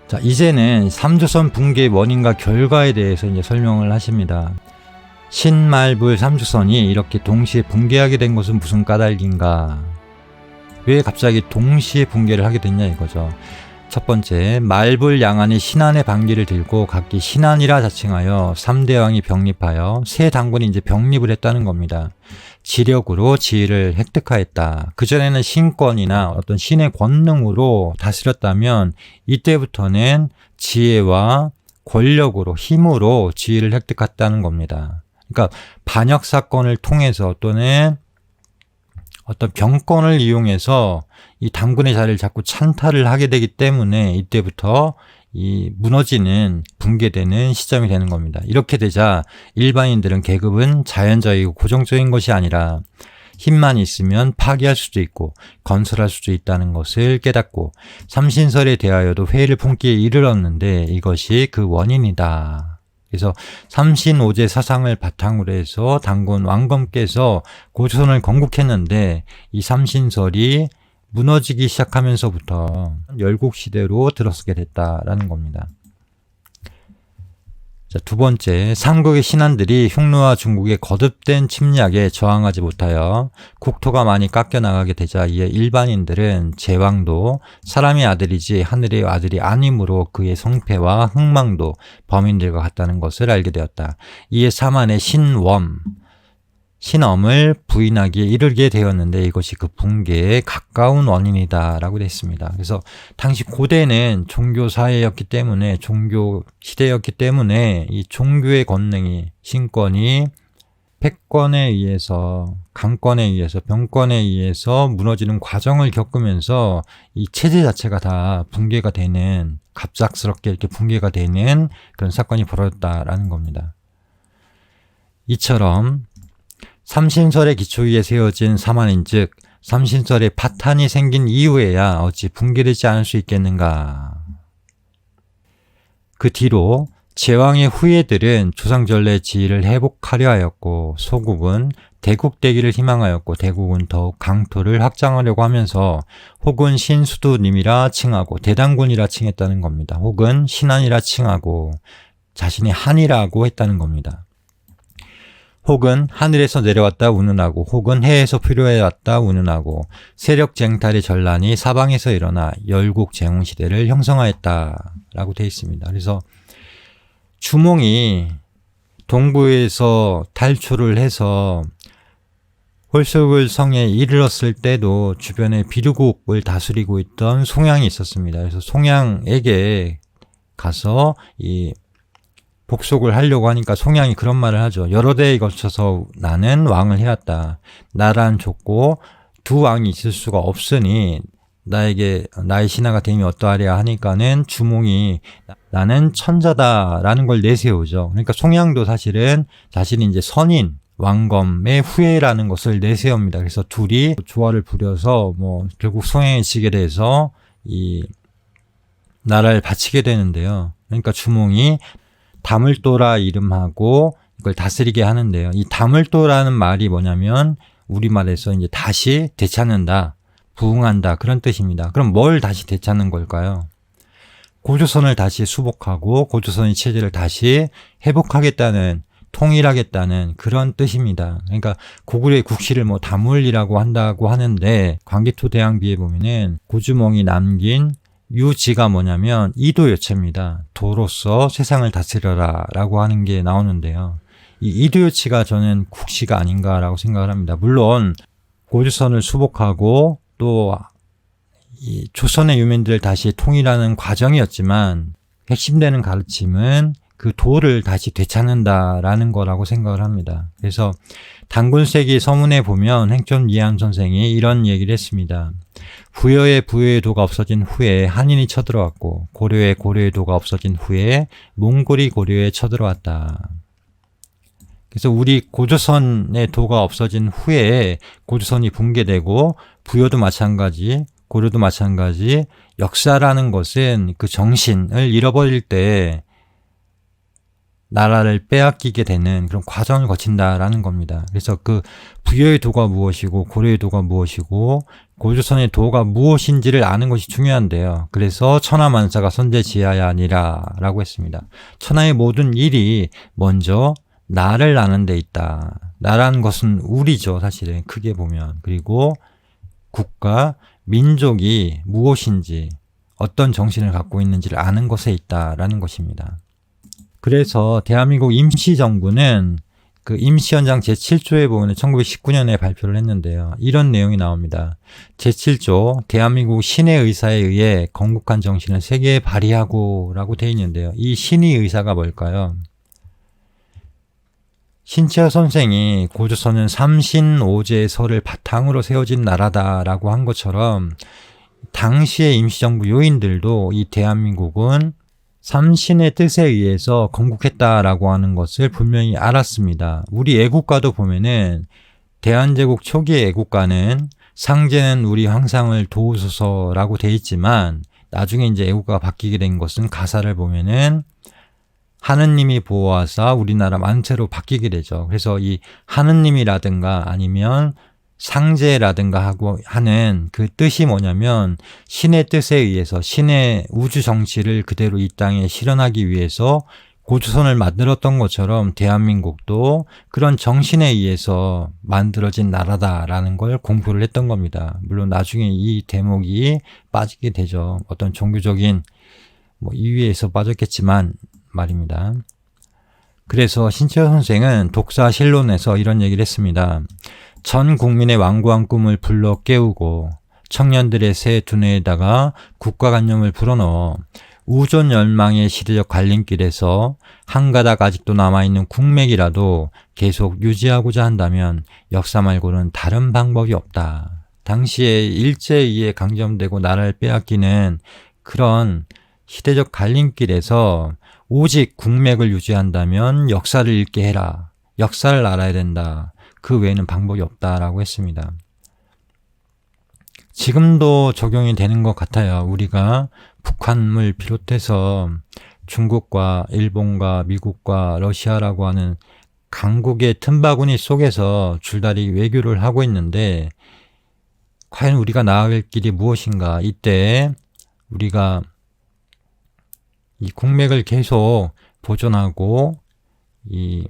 자, 이제는 삼조선 붕괴의 원인과 결과에 대해서 이제 설명을 하십니다. 신말불 삼조선이 이렇게 동시에 붕괴하게 된 것은 무슨 까닭인가? 왜 갑자기 동시에 붕괴를 하게 됐냐 이거죠. 첫 번째, 말불 양안이 신안의 반기를 들고 각기 신안이라 자칭하여 3대왕이 병립하여 세 당군이 이제 병립을 했다는 겁니다. 지력으로 지위를 획득하였다. 그전에는 신권이나 어떤 신의 권능으로 다스렸다면 이때부터는 지혜와 권력으로, 힘으로 지위를 획득했다는 겁니다. 그러니까 반역 사건을 통해서 또는 어떤 병권을 이용해서 이 당군의 자리를 자꾸 찬탈을 하게 되기 때문에 이때부터 이 무너지는, 붕괴되는 시점이 되는 겁니다. 이렇게 되자 일반인들은 계급은 자연적이고 고정적인 것이 아니라 힘만 있으면 파괴할 수도 있고 건설할 수도 있다는 것을 깨닫고 삼신설에 대하여도 회의를 품기에 이르렀는데 이것이 그 원인이다. 그래서 삼신오제 사상을 바탕으로 해서 당군 왕검께서 고조선을 건국했는데 이 삼신설이 무너지기 시작하면서부터 열국시대로 들어서게 됐다라는 겁니다. 자, 두 번째, 삼국의 신한들이 흉노와 중국의 거듭된 침략에 저항하지 못하여 국토가 많이 깎여나가게 되자 이에 일반인들은 제왕도 사람의 아들이지 하늘의 아들이 아니므로 그의 성패와 흥망도 범인들과 같다는 것을 알게 되었다. 이에 사만의 신엄을 부인하기에 이르게 되었는데 이것이 그 붕괴에 가까운 원인이다 라고 되어 있습니다. 그래서 당시 고대는 종교 사회였기 때문에, 종교 시대였기 때문에 이 종교의 권능이, 신권이 패권에 의해서, 강권에 의해서, 병권에 의해서 무너지는 과정을 겪으면서 이 체제 자체가 다 붕괴가 되는, 갑작스럽게 이렇게 붕괴가 되는 그런 사건이 벌어졌다라는 겁니다. 이처럼 삼신설의 기초 위에 세워진 사만인즉 삼신설의 파탄이 생긴 이후에야 어찌 붕괴되지 않을 수 있겠는가. 그 뒤로 제왕의 후예들은 조상전래 지위를 회복하려 하였고 소국은 대국되기를 희망하였고 대국은 더욱 강토를 확장하려고 하면서 혹은 신수두님이라 칭하고 대당군이라 칭했다는 겁니다. 혹은 신한이라 칭하고 자신이 한이라고 했다는 겁니다. 혹은 하늘에서 내려왔다 운운하고 혹은 해에서 필요해왔다 운운하고 세력 쟁탈의 전란이 사방에서 일어나 열국 제홍시대를 형성하였다라고 되어 있습니다. 그래서 주몽이 동부에서 탈출을 해서 홀속을 성에 이르렀을 때도 주변에 비류국을 다스리고 있던 송양이 있었습니다. 그래서 송양에게 가서 이 복속을 하려고 하니까 송양이 그런 말을 하죠. 여러 대에 걸쳐서 나는 왕을 해왔다. 나란 좁고 두 왕이 있을 수가 없으니 나의 신하가 됨이 어떠하랴 하니까는 주몽이 나는 천자다라는 걸 내세우죠. 그러니까 송양도 사실은 자신이 이제 선인 왕검의 후예라는 것을 내세웁니다. 그래서 둘이 조화를 부려서 결국 송양이 지게 돼서 이 나라를 바치게 되는데요. 그러니까 주몽이 다물도라 이름하고 이걸 다스리게 하는데요. 이 다물도라는 말이 뭐냐면 우리말에서 이제 다시 되찾는다, 부흥한다 그런 뜻입니다. 그럼 뭘 다시 되찾는 걸까요? 고조선을 다시 수복하고 고조선의 체제를 다시 회복하겠다는, 통일하겠다는 그런 뜻입니다. 그러니까 고구려의 국시를 다물이라고 한다고 하는데 광개토대왕비에 보면은 고주몽이 남긴 유지가 뭐냐면 이도요체입니다. 도로서 세상을 다스려라 라고 하는 게 나오는데요. 이 이도요체가 저는 국시가 아닌가라고 생각을 합니다. 물론 고조선을 수복하고 또 이 조선의 유민들을 다시 통일하는 과정이었지만 핵심되는 가르침은 그 도를 다시 되찾는다라는 거라고 생각을 합니다. 그래서 당군세기 서문에 보면 행점 이해한 선생이 이런 얘기를 했습니다. 부여의 도가 없어진 후에 한인이 쳐들어왔고 고려의 도가 없어진 후에 몽골이 고려에 쳐들어왔다. 그래서 우리 고조선의 도가 없어진 후에 고조선이 붕괴되고 부여도 마찬가지, 고려도 마찬가지, 역사라는 것은 그 정신을 잃어버릴 때 나라를 빼앗기게 되는 그런 과정을 거친다라는 겁니다. 그래서 그 부여의 도가 무엇이고 고려의 도가 무엇이고 고조선의 도가 무엇인지를 아는 것이 중요한데요. 그래서 천하만사가 선제지하야 아니라 라고 했습니다. 천하의 모든 일이 먼저 나를 아는 데 있다. 나라는 것은 우리죠, 사실은 크게 보면. 그리고 국가, 민족이 무엇인지 어떤 정신을 갖고 있는지를 아는 것에 있다라는 것입니다. 그래서 대한민국 임시정부는 그 임시헌장 제7조에 보면 1919년에 발표를 했는데요. 이런 내용이 나옵니다. 제7조 대한민국 신의 의사에 의해 건국한 정신을 세계에 발휘하고 라고 되어 있는데요. 이 신의 의사가 뭘까요? 신채호 선생이 고조선은 삼신오제설을 바탕으로 세워진 나라다라고 한 것처럼 당시의 임시정부 요인들도 이 대한민국은 삼신의 뜻에 의해서 건국했다라고 하는 것을 분명히 알았습니다. 우리 애국가도 보면은 대한제국 초기의 애국가는 상제는 우리 황상을 도우소서라고 돼 있지만 나중에 이제 애국가가 바뀌게 된 것은 가사를 보면은 하느님이 보호하사 우리나라 만세로 바뀌게 되죠. 그래서 이 하느님이라든가 아니면 상제라든가 하고 하는 그 뜻이 뭐냐면 신의 뜻에 의해서 신의 우주 정치를 그대로 이 땅에 실현하기 위해서 고조선을 만들었던 것처럼 대한민국도 그런 정신에 의해서 만들어진 나라다라는 걸 공부를 했던 겁니다. 물론 나중에 이 대목이 빠지게 되죠. 어떤 종교적인 이유에서 빠졌겠지만 말입니다. 그래서 신채호 선생은 독사실론에서 이런 얘기를 했습니다. 전 국민의 완고한 꿈을 불러 깨우고 청년들의 새 두뇌에다가 국가관념을 불어넣어 우존 열망의 시대적 갈림길에서 한 가닥 아직도 남아있는 국맥이라도 계속 유지하고자 한다면 역사 말고는 다른 방법이 없다. 당시에 일제에 의해 강점되고 나라를 빼앗기는 그런 시대적 갈림길에서 오직 국맥을 유지한다면 역사를 읽게 해라. 역사를 알아야 된다. 그 외에는 방법이 없다라고 했습니다. 지금도 적용이 되는 것 같아요. 우리가 북한을 비롯해서 중국과 일본과 미국과 러시아라고 하는 강국의 틈바구니 속에서 줄다리 외교를 하고 있는데 과연 우리가 나아갈 길이 무엇인가? 이때 우리가 이 국맥을 계속 보존하고 이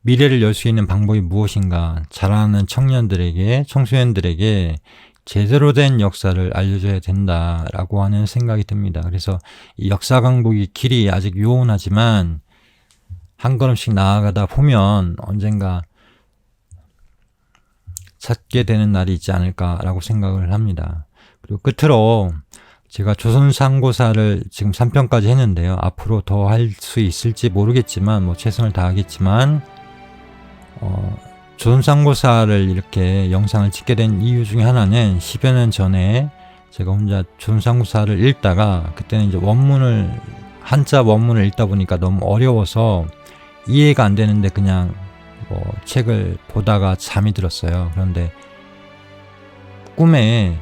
미래를 열 수 있는 방법이 무엇인가? 자라나는 청년들에게, 청소년들에게 제대로 된 역사를 알려줘야 된다라고 하는 생각이 듭니다. 그래서 이 역사 강복의 길이 아직 요원하지만 한 걸음씩 나아가다 보면 언젠가 찾게 되는 날이 있지 않을까라고 생각을 합니다. 그리고 끝으로 제가 조선상고사를 지금 3편까지 했는데요. 앞으로 더 할 수 있을지 모르겠지만 최선을 다하겠지만 조선상고사를 이렇게 영상을 찍게 된 이유 중에 하나는 10여 년 전에 제가 혼자 조선상고사를 읽다가 그때는 이제 한자 원문을 읽다 보니까 너무 어려워서 이해가 안 되는데 그냥 책을 보다가 잠이 들었어요. 그런데 꿈에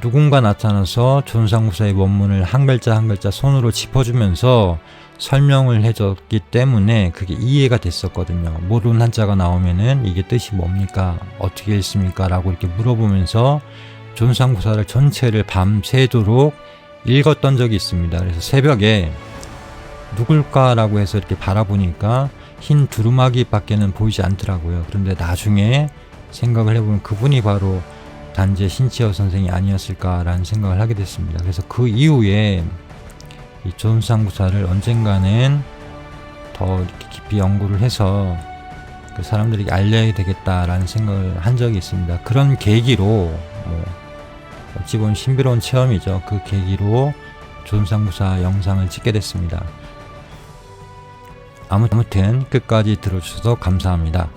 누군가 나타나서 조선상고사의 원문을 한 글자 한 글자 손으로 짚어주면서 설명을 해줬기 때문에 그게 이해가 됐었거든요. 모르는 한자가 나오면은 이게 뜻이 뭡니까? 어떻게 읽습니까? 라고 이렇게 물어보면서 조선상고사를 전체를 밤새도록 읽었던 적이 있습니다. 그래서 새벽에 누굴까라고 해서 이렇게 바라보니까 흰 두루마기 밖에는 보이지 않더라고요. 그런데 나중에 생각을 해보면 그분이 바로 단재 신채호 선생이 아니었을까라는 생각을 하게 됐습니다. 그래서 그 이후에 이 조선상고사를 언젠가는 더 이렇게 깊이 연구를 해서 그 사람들에게 알려야 되겠다라는 생각을 한 적이 있습니다. 그런 계기로 어찌 보면 신비로운 체험이죠. 그 계기로 조선상고사 영상을 찍게 됐습니다. 아무튼 끝까지 들어주셔서 감사합니다.